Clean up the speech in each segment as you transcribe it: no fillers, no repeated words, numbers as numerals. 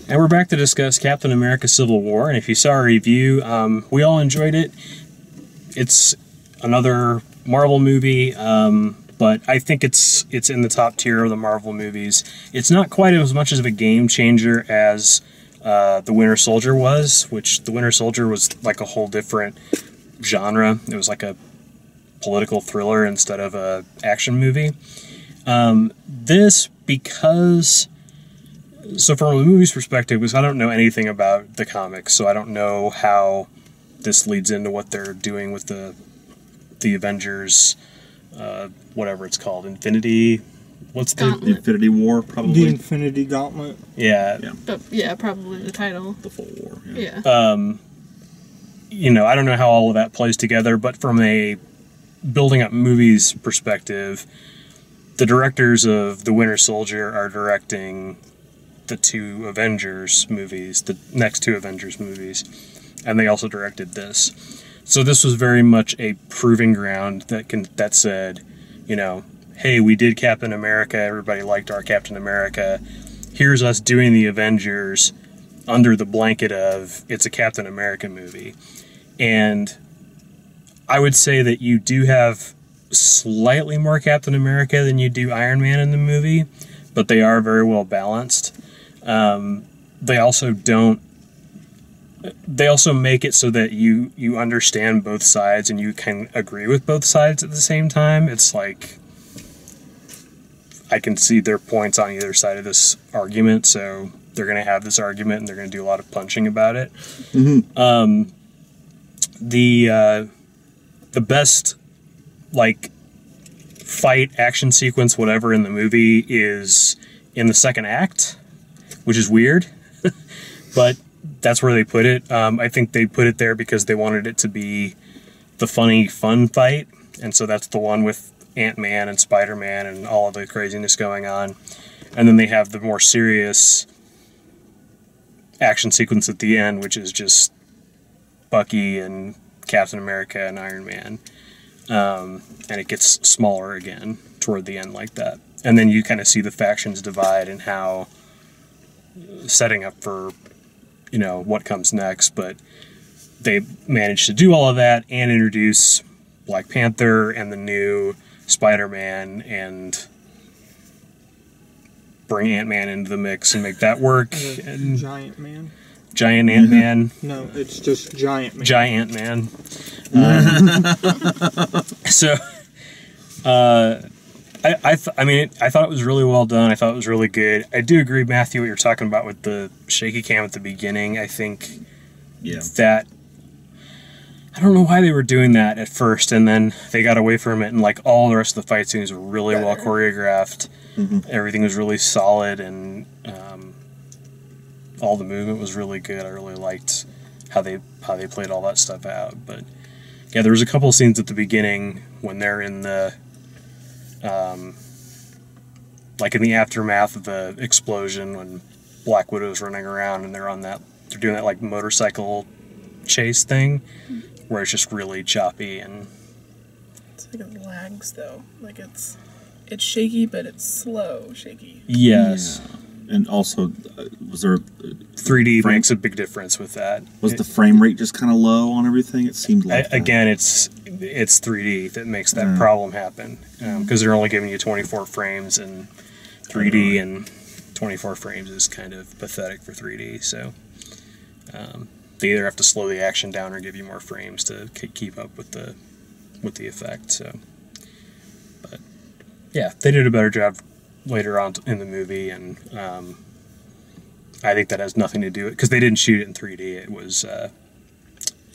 And we're back to discuss Captain America Civil War, and if you saw our review, we all enjoyed it. It's another Marvel movie, but I think it's in the top tier of the Marvel movies. It's not quite as much of a game changer as The Winter Soldier was, which The Winter Soldier was like a whole different genre. It was like a political thriller instead of a action movie. This, because... So from a movie's perspective, because I don't know anything about the comics, so I don't know how this leads into what they're doing with the Avengers, whatever it's called, Infinity... What's the Infinity War, probably? The Infinity Gauntlet. Yeah. But, yeah, probably the title. The full war. Yeah. You know, I don't know how all of that plays together, but from a building up movies perspective, the directors of The Winter Soldier are directing the two Avengers movies, the next two Avengers movies, and they also directed this. So this was very much a proving ground that said, you know, hey, we did Captain America, everybody liked our Captain America, here's us doing the Avengers under the blanket of it's a Captain America movie. And I would say that you do have slightly more Captain America than you do Iron Man in the movie, but they are very well balanced. They also make it so that you understand both sides and you can agree with both sides at the same time. It's like, I can see their points on either side of this argument, so they're going to have this argument and they're going to do a lot of punching about it. Mm-hmm. The best, like, fight, action sequence, whatever in the movie is in the second act, which is weird, but that's where they put it. I think they put it there because they wanted it to be the funny, fun fight, and so that's the one with Ant-Man and Spider-Man and all of the craziness going on. And then they have the more serious action sequence at the end, which is just Bucky and Captain America and Iron Man. And it gets smaller again toward the end like that. And then you kind of see the factions divide and how setting up for, you know, what comes next. But they managed to do all of that and introduce Black Panther and the new Spider-Man and bring Ant-Man into the mix and make that work. And Giant Man. Giant Ant-Man. No, it's just Giant Man. Giant Man. So, I mean, I thought it was really well done. I thought it was really good. I do agree, Matthew, what you're talking about with the shaky cam at the beginning. I think that, I don't know why they were doing that at first, and then they got away from it, and like all the rest of the fight scenes were really well choreographed. Mm-hmm. Everything was really solid, and all the movement was really good. I really liked how they played all that stuff out. But yeah, there was a couple of scenes at the beginning when they're in the like in the aftermath of the explosion, when Black Widow's running around and they're doing that like motorcycle chase thing, where it's just really choppy and it's like it lags though. Like it's shaky, but it's slow shaky. Yes. Yeah. And also, was there 3D makes a big difference with that. Was the frame rate just kind of low on everything? It seemed like again, it's 3D that makes that problem happen, because they're only giving you 24 frames, and 3D and 24 frames is kind of pathetic for 3D. So they either have to slow the action down or give you more frames to keep up with the effect. So, but yeah, they did a better job later on in the movie, and I think that has nothing to do with, because they didn't shoot it in 3D. It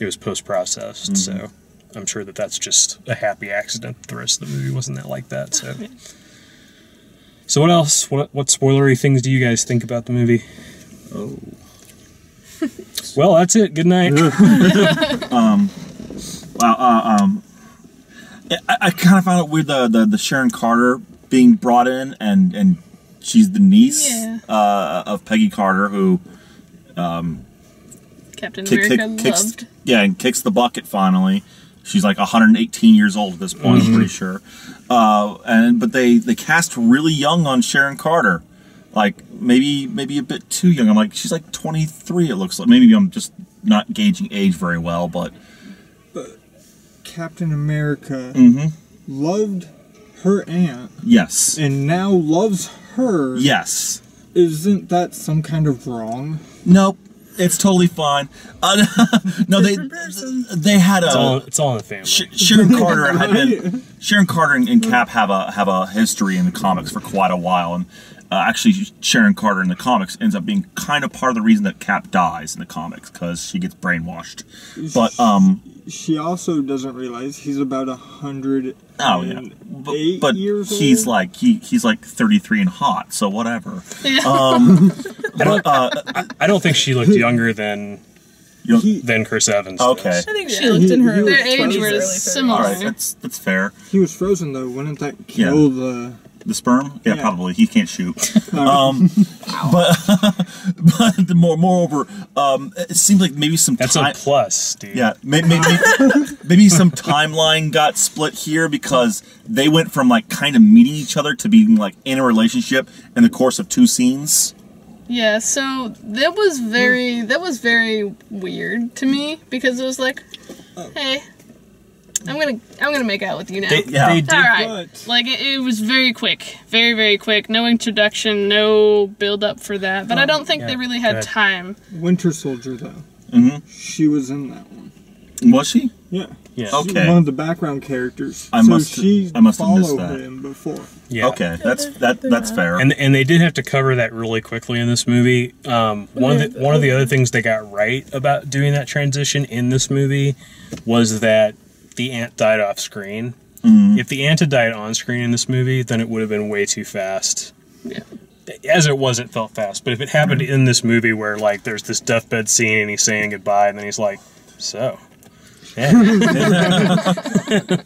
was post-processed, so I'm sure that's just a happy accident. The rest of the movie wasn't that like that. So what else? What spoilery things do you guys think about the movie? Oh, well, that's it. Good night. I kind of found it weird the Sharon Carter being brought in, and she's the niece of Peggy Carter, who Captain America loved. Yeah, and kicks the bucket finally. She's like 118 years old at this point, I'm pretty sure. But they cast really young on Sharon Carter. like maybe a bit too young. I'm like, she's like 23. It looks like. Maybe I'm just not gauging age very well, but Captain America mm-hmm. loved her aunt Yes. and now loves her. Yes. Isn't that some kind of wrong? Nope. It's totally fine. No, Different person. they had It's all in the family. Sharon Carter had been Sharon Carter and Cap have a history in the comics for quite a while, and actually Sharon Carter in the comics ends up being kind of part of the reason that Cap dies in the comics because she gets brainwashed. But She also doesn't realize he's about 100. oh yeah, but years he's old? like he's like 33 and hot, so whatever. I don't think she looked younger than Chris Evans. Okay. I think she looked in her. he was Their age frozen. was All similar. right, that's fair. He was frozen though. Wouldn't that kill the? The sperm? Yeah, Yeah. probably. He can't shoot. But moreover, it seems like maybe some That's time. a plus, dude. Yeah, maybe some timeline got split here because they went from like kind of meeting each other to being like in a relationship in the course of 2 scenes. Yeah, so that was very weird to me because it was like, hey, I'm gonna make out with you now. They did. All right, But- like it was very quick, very quick. No introduction, no build up for that. But I don't think they really had Good. time. Winter Soldier though. Mm-hmm. She was in that one. Was she? Yeah. Yeah. Okay. She's one of the background characters. I must have missed followed that. him before. Yeah. Okay, that's fair. And they did have to cover that really quickly in this movie. One of the other things they got right about doing that transition in this movie was that the ant died off screen. Mm-hmm. If the ant had died on screen in this movie, then it would have been way too fast. Yeah. As it was, it felt fast. But if it happened in this movie where like there's this deathbed scene and he's saying goodbye and then he's like, so. Yeah.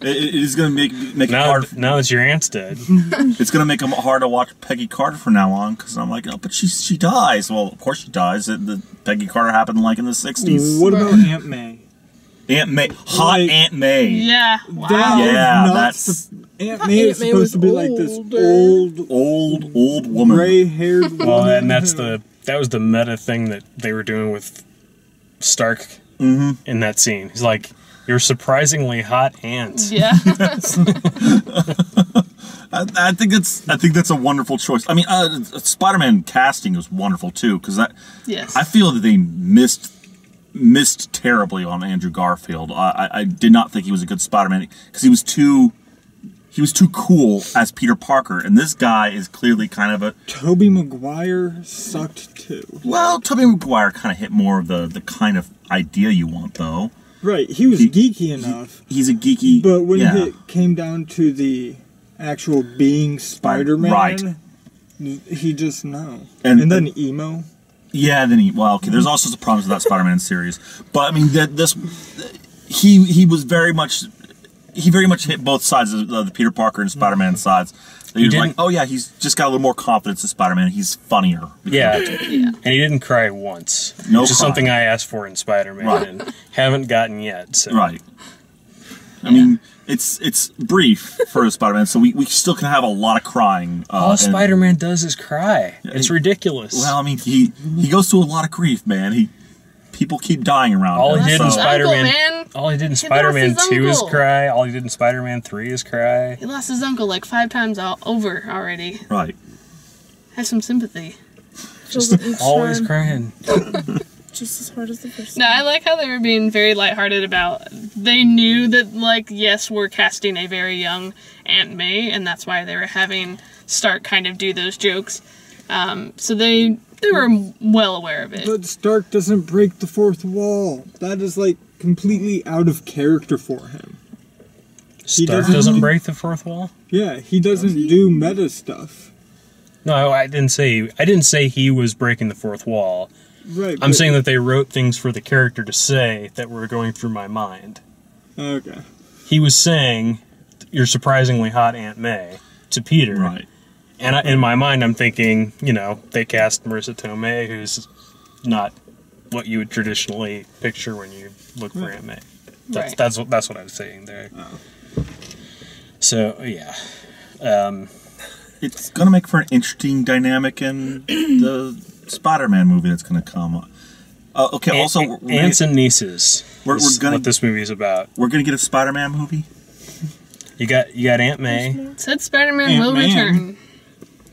It is going to make it hard. Now that your aunt's dead. It's going to make it hard to watch Peggy Carter from now on because I'm like, oh, but she dies. Well, of course she dies. The Peggy Carter happened like in the 60s. What about Aunt May? Aunt May, hot Like- Aunt May. Yeah. Wow. That is Yeah, not that's- Aunt May is Aunt May supposed was to be like this older. Old woman. gray-haired woman. Well, and that was the meta thing that they were doing with Stark in that scene. He's like, "You're surprisingly hot aunt." Yeah. I think that's a wonderful choice. I mean, Spider-Man casting was wonderful too because Yes. I feel that they missed terribly on Andrew Garfield. I did not think he was a good Spider-Man because he was too cool as Peter Parker, and this guy is clearly kind of a. Tobey Maguire sucked too. Well, Tobey Maguire kind of hit more of the kind of idea you want, though. Right, he was geeky enough, He's a geeky. but when yeah. it came down to the actual being Spider-Man, Right. he just no. And- And then emo. Yeah, then there's all sorts of problems with that Spider-Man series, but I mean he very much hit both sides of the Peter Parker and Spider-Man sides. He was like, didn't- oh yeah, he's just got a little more confidence in Spider-Man. He's funnier. Yeah, and he didn't cry once, No which is cry. something I asked for in Spider-Man Right. and haven't gotten yet. So. Right. I mean, it's brief for a Spider-Man, so we still can have a lot of crying. All and- Spider-Man does is cry. It's ridiculous. Well, I mean, he goes through a lot of grief, man. People keep dying around All him. he did in so- Spider-Man, man. all he did in lost Spider-Man his 2 is uncle. cry. All he did in Spider-Man 3 is cry. He lost his uncle like 5 times over already. Right. Have some sympathy. Always crying. Just as hard as the first No, I like how they were being very lighthearted about. They knew that, like, yes, we're casting a very young Aunt May, and that's why they were having Stark kind of do those jokes. So they were well aware of it. But Stark doesn't break the fourth wall. That is like completely out of character for him. Stark doesn't- doesn't break the fourth wall. Yeah, he doesn't do meta stuff. No, I didn't say he was breaking the fourth wall. Right. I'm but- saying that they wrote things for the character to say that were going through my mind. Okay. He was saying, "You're surprisingly hot, Aunt May," to Peter. Right. And in my mind, I'm thinking, they cast Marissa Tomei, who's not what you would traditionally picture when you look for Aunt May. Right. That's what I was saying there. Oh. So yeah, it's going to make for an interesting dynamic in the Spider-Man movie that's going to come. Okay, also... Aunts and nieces we're is gonna, what this movie is about. We're going to get a Spider-Man movie? You got Aunt May. Said Spider-Man will return.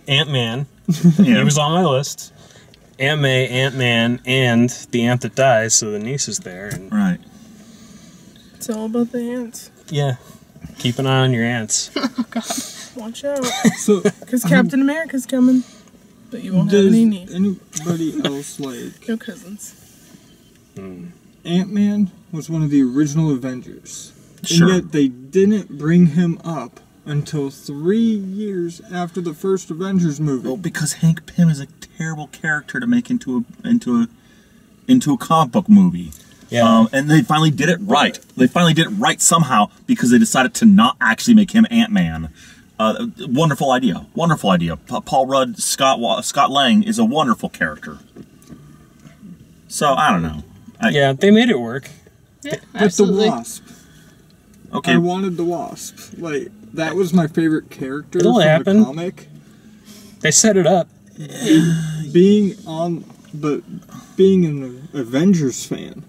Ant-Man. Yeah. He was on my list. Aunt May, Ant-Man, and the aunt that dies, so the niece is there. And Right. It's all about the ants. yeah, keep an eye on your aunts. Watch out. So, Because Captain America's coming. But you won't have does any needs. anybody else like No cousins. Ant-Man was one of the original Avengers, Sure. and yet they didn't bring him up until 3 years after the first Avengers movie. Well, because Hank Pym is a terrible character to make into a comic book movie. Yeah. And they finally did it right. They finally did it right somehow because they decided to not actually make him Ant-Man. Wonderful idea. Wonderful idea. Paul Rudd, Scott Lang is a wonderful character. So, I don't know. Yeah, they made it work. Yeah, But absolutely. the Wasp. Okay. I wanted the Wasp. Like, that was my favorite character It'll from happen. the comic. They set it up. Being an Avengers fan,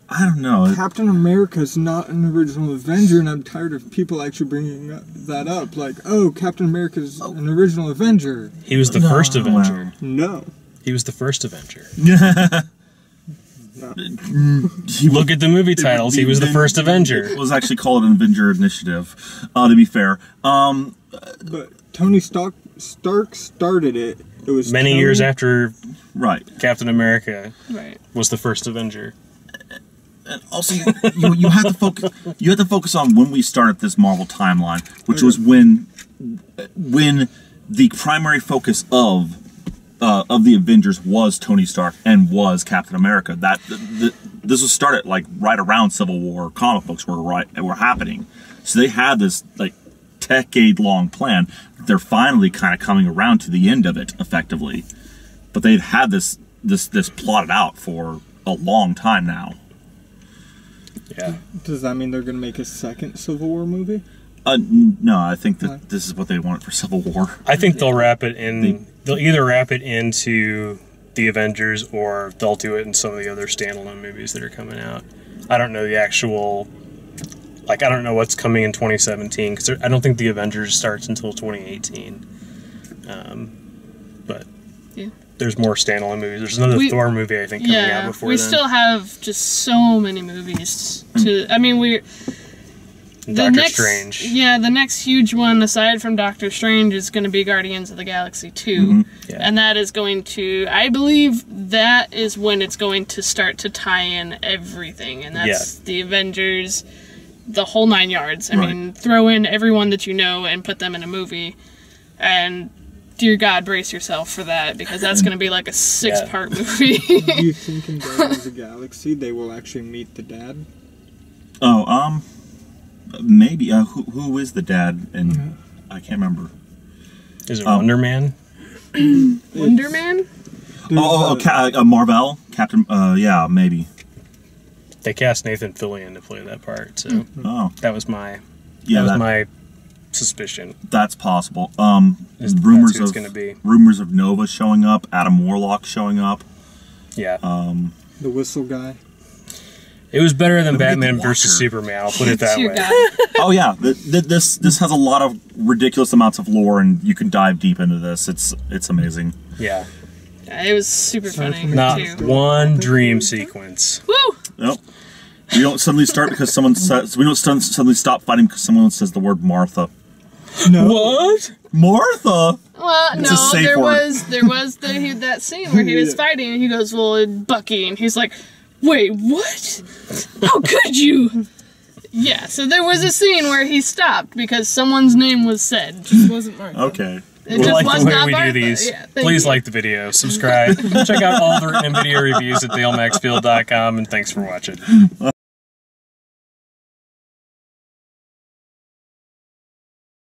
I don't know. Captain America's not an original Avenger, and I'm tired of people actually bringing that up. Like, oh, Captain America's an original Avenger. He was the first Avenger. No. He was the first Avenger. He Look at the movie titles. He was the first Avenger. It was actually called an Avenger Initiative, to be fair. But Tony Stark started it. It was Many Tony- years after Right. Captain America Right. was the first Avenger. And also, you have to focus. You have to focus on when we started this Marvel timeline, which was when the primary focus of the Avengers was Tony Stark and was Captain America. This was started like right around Civil War. Comic books were happening, so they had this like decade-long plan. They're finally kind of coming around to the end of it, effectively, but they'd had this plotted out for a long time now. Yeah. Does that mean they're going to make a second Civil War movie? No, I think that this is what they want for Civil War. I think they'll wrap it in. They'll either wrap it into the Avengers or they'll do it in some of the other standalone movies that are coming out. I don't know the actual. Like, I don't know what's coming in 2017 because I don't think the Avengers starts until 2018. But Yeah. there's more standalone movies. There's another Thor movie I think coming out before we then. still have just so many movies to. I mean, Doctor Strange. Yeah, the next huge one aside from Doctor Strange is going to be Guardians of the Galaxy 2. Yeah. And that is going to, I believe that is when it's going to start to tie in everything. And that's the Avengers, the whole 9 yards. I mean, throw in everyone that you know and put them in a movie. And dear God, brace yourself for that, because that's going to be like a 6-part movie. Do you think in Guardians of the Galaxy they will actually meet the dad? Oh, maybe. Who is the dad? And I can't remember. Is it Wonder Man? Wonder Man? Marvel, Captain. Yeah, maybe. They cast Nathan Fillion to play that part, so Oh, that was my yeah. my suspicion. That's possible. That's Rumors who it's of gonna be. rumors of Nova showing up, Adam Warlock showing up. Yeah. The whistle guy? It was better than Look at Batman the versus Watcher. Superman. I'll put it that Dear way. God. Oh yeah, this has a lot of ridiculous amounts of lore, and you can dive deep into this. It's amazing. Yeah. Yeah, it was super funny, Not too. one dream sequence. Woo! Nope. We don't suddenly start because someone says. We don't suddenly stop fighting because someone says the word Martha. No. What? Martha. Well, It's a no, safe there word. was that scene where he was fighting, and he goes, "Well, Bucky," and he's like, "Wait, what? How could you?" Yeah, so there was a scene where he stopped because someone's name was said. It wasn't Martha. Okay. It We just like was the way not we Martha. do these. Yeah, thank Please you. like the video, subscribe, check out all the written video reviews at theolmaxfield.com, and thanks for watching.